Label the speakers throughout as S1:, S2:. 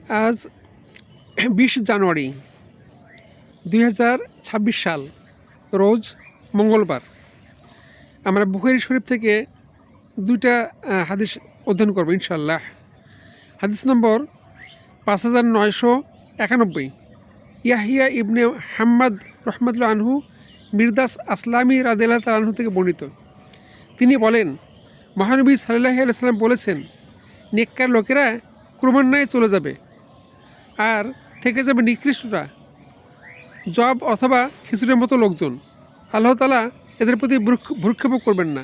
S1: আজ 20 জানুয়ারি 2026 সাল, রোজ মঙ্গলবার। আমরা বুখারী শরীফ থেকে দুইটা হাদিস অধ্যয়ন করব ইনশাআল্লাহ। হাদিস নম্বর 5991। ইয়াহিয়া ইবনে হাম্মাদ রহমাতুল্লাহ আনহু মিরদাস আসলামী রাদিয়াল্লাহু তাআলা আনহু থেকে বর্ণিত। তিনি বলেন, মহানবী সাল্লাল্লাহু আলাইহি ওয়াসাল্লাম বলেছেন, নেককার লোকেরা ক্রমান্বয়ে চলে যাবে আর থেকে যাবে নিকৃষ্টরা, জব অথবা খিচুড়ির মতো লোকজন। আল্লাহ তাআলা এদের প্রতি ভ্রুক্ষেপও করবেন না।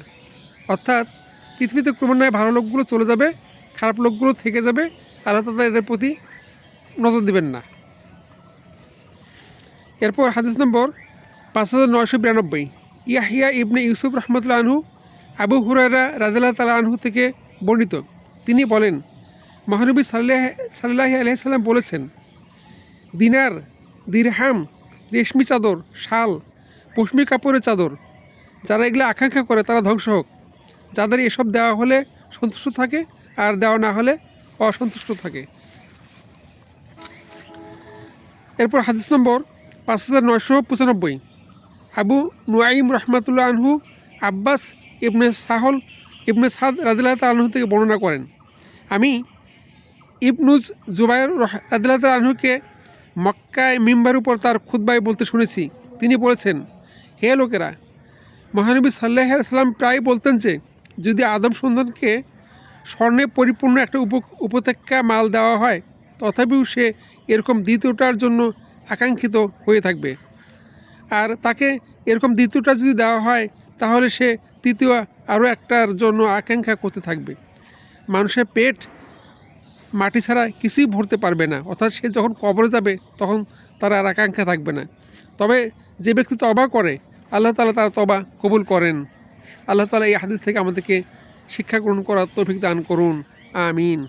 S1: অর্থাৎ পৃথিবীতে ক্রমান্বয়ে ভালো লোকগুলো চলে যাবে, খারাপ লোকগুলো থেকে যাবে। আল্লাহ তাআলা এদের প্রতি নজর দিবেন না। এরপর হাদিস নম্বর 5992। ইয়াহিয়া ইবনে ইউসুফ রহমাতুল্লাহ আনহু আবু হুরায়রা রাদিয়াল্লাহু তাআলা আনহু থেকে বর্ণিত। তিনি বলেন, মহানবী সাল্লাল্লাহু আলাইহি সাল্লাম বলেছেন, দিনার, দিরহাম, রেশমি চাদর, শাল, পশমি কাপড়ের চাদর, যারা এগুলো আকাঙ্ক্ষা করে তারা ধ্বংস হোক। যাদের এসব দেওয়া হলে সন্তুষ্ট থাকে আর দেওয়া না হলে অসন্তুষ্ট থাকে। এরপর হাদিস নম্বর 5995। আবু নুআইম রহমাতুল্লাহ আনহু আব্বাস ইবনে সাহল ইবনে সাদ রাদিয়াল্লাহু তাআলা আনহু থেকে বর্ণনা করেন, আমি ইবনুজ জুবাইর রাদিয়াল্লাহু তাআলা আনহুকে মক্কায় মিম্বারের উপর তার খুতবায় বলতে শুনেছি। তিনি বলেছেন, হে লোকেরা, মহানবী সাল্লাল্লাহু আলাইহি সাল্লাম প্রায় বলতেন যে, যদি আদম সন্তানকে স্বর্ণে পরিপূর্ণ একটা উপত্যকা মাল দেওয়া হয়, তথাপিও সে এরকম দ্বিতীয়টার জন্য আকাঙ্ক্ষিত হয়ে থাকবে। আর তাকে এরকম দ্বিতীয়টা যদি দেওয়া হয়, তাহলে সে তৃতীয় আরও একটার জন্য আকাঙ্ক্ষা করতে থাকবে। মানুষের পেট মাটি ছাড়া কিছুই ভরতে পারবে না। অর্থাৎ সে যখন কবরে যাবে তখন তার আর আকাঙ্ক্ষা থাকবে না। তবে যে ব্যক্তি তওবা করে, আল্লাহ তাআলা তার তওবা কবুল করেন। আল্লাহ তাআলা এই হাদিস থেকে আমাদেরকে শিক্ষা গ্রহণ করার তৌফিক দান করুন। আমিন।